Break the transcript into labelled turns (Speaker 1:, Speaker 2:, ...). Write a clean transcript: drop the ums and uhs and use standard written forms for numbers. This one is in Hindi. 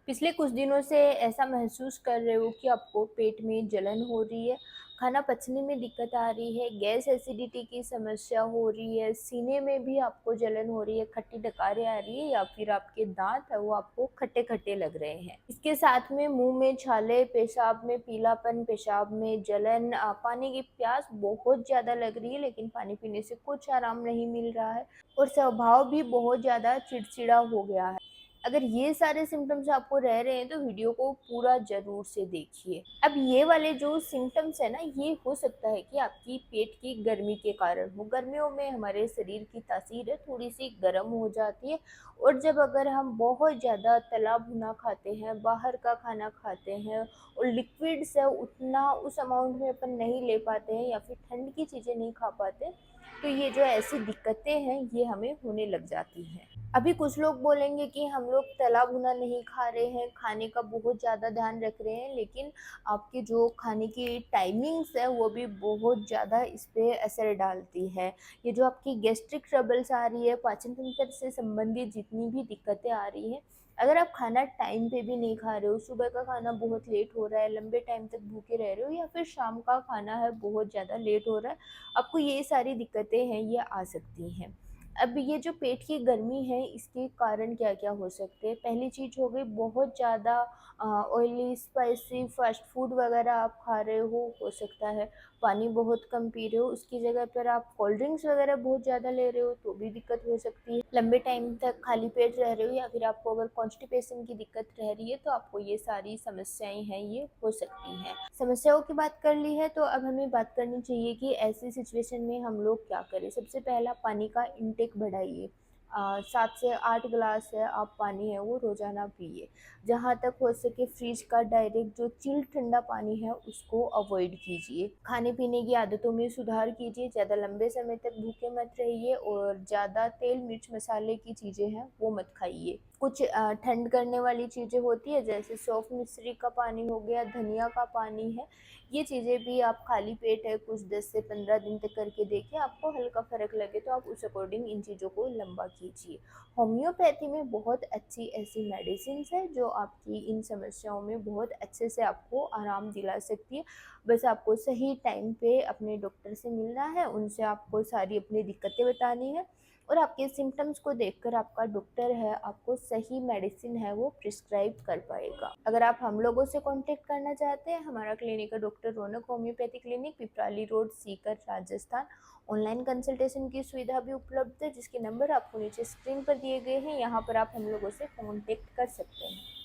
Speaker 1: पिछले कुछ दिनों से ऐसा महसूस कर रहे हो कि आपको पेट में जलन हो रही है, खाना पचने में दिक्कत आ रही है, गैस एसिडिटी की समस्या हो रही है, सीने में भी आपको जलन हो रही है, खट्टी डकारें आ रही है या फिर आपके दाँत है वो आपको खट्टे-खट्टे लग रहे हैं। इसके साथ में मुँह में छाले, पेशाब में पीलापन, पेशाब में जलन, पानी की प्यास बहुत ज़्यादा लग रही है लेकिन पानी पीने से कुछ आराम नहीं मिल रहा है और स्वभाव भी बहुत ज़्यादा चिड़चिड़ा हो गया है। अगर ये सारे सिम्पटम्स आपको रह रहे हैं तो वीडियो को पूरा ज़रूर से देखिए। अब ये वाले जो सिम्पटम्स है ना, ये हो सकता है कि आपकी पेट की गर्मी के कारण हो। गर्मियों में हमारे शरीर की तासीर है थोड़ी-सी गर्म हो जाती है और जब अगर हम बहुत ज़्यादा तला भुना खाते हैं, बाहर का खाना खाते हैं और लिक्विड्स है उतना उस अमाउंट में अपन नहीं ले पाते हैं या फिर ठंड की चीज़ें नहीं खा पाते, तो ये जो ऐसी दिक्कतें हैं ये हमें होने लग जाती हैं। अभी कुछ लोग बोलेंगे कि हम लोग तला भुना नहीं खा रहे हैं, खाने का बहुत ज़्यादा ध्यान रख रहे हैं, लेकिन आपकी जो खाने की टाइमिंग्स है वो भी बहुत ज़्यादा इस पे असर डालती है। ये जो आपकी गैस्ट्रिक ट्रबल्स आ रही है, पाचन तंत्र से संबंधित जितनी भी दिक्कतें आ रही हैं, अगर आप खाना टाइम पे भी नहीं खा रहे हो, सुबह का खाना बहुत लेट हो रहा है, लंबे टाइम तक भूखे रह रहे हो या फिर शाम का खाना है बहुत ज़्यादा लेट हो रहा है, आपको ये सारी दिक्कतें हैं ये आ सकती हैं। अब ये जो पेट की गर्मी है इसके कारण क्या-क्या हो सकते हैं? पहली चीज़ हो गई बहुत ज़्यादा ऑयली, स्पाइसी फ़ास्ट फूड वग़ैरह आप खा रहे हो सकता है। पानी बहुत कम पी रहे हो, उसकी जगह पर आप कोल्ड ड्रिंक्स वग़ैरह बहुत ज़्यादा ले रहे हो तो भी दिक्कत हो सकती है। लंबे टाइम तक खाली पेट रह रहे हो या फिर आपको अगर कॉन्स्टिपेशन की दिक्कत रह रही है तो आपको ये सारी समस्याएँ हैं ये हो सकती हैं। समस्याओं की बात कर ली है तो अब हमें बात करनी चाहिए कि ऐसी सिचुएशन में हम लोग क्या करें। सबसे पहला पानी का इंटेक बढ़ाइए। 7 से 8 गिलास है आप पानी है वो रोज़ाना पिए। जहाँ तक हो सके फ्रिज का डायरेक्ट जो चिल्ड ठंडा पानी है उसको अवॉइड कीजिए। खाने-पीने की आदतों में सुधार कीजिए, ज़्यादा लंबे समय तक भूखे मत रहिए और ज़्यादा तेल, मिर्च, मसाले की चीज़ें हैं वो मत खाइए। कुछ ठंड करने वाली चीज़ें होती है जैसे सौंफ मिश्री का पानी हो गया, धनिया का पानी है, ये चीज़ें भी आप खाली पेट है कुछ 10 से 15 दिन तक करके देखिए, आपको हल्का फ़र्क लगे तो आप उस अकॉर्डिंग इन चीज़ों को लंबा कीजिए। होम्योपैथी में बहुत अच्छी ऐसी मेडिसिन्स हैं जो आपकी इन समस्याओं में बहुत अच्छे से आपको आराम दिला सकती है। बस आपको सही टाइम पे अपने डॉक्टर से मिलना है, उनसे आपको सारी अपनी दिक्कतें बतानी है और आपके सिम्पटम्स को देखकर आपका डॉक्टर है आपको सही मेडिसिन है वो प्रिस्क्राइब कर पाएगा। अगर आप हम लोगों से कॉन्टैक्ट करना चाहते हैं, हमारा क्लिनिक है doctor Raunak homeopathy clinic, Piprali road, Sikar, Rajasthan. Online consultation की सुविधा भी उपलब्ध है जिसके नंबर आपको नीचे स्क्रीन पर दिए गए हैं, यहाँ पर आप हम लोगों से कॉन्टैक्ट कर सकते हैं।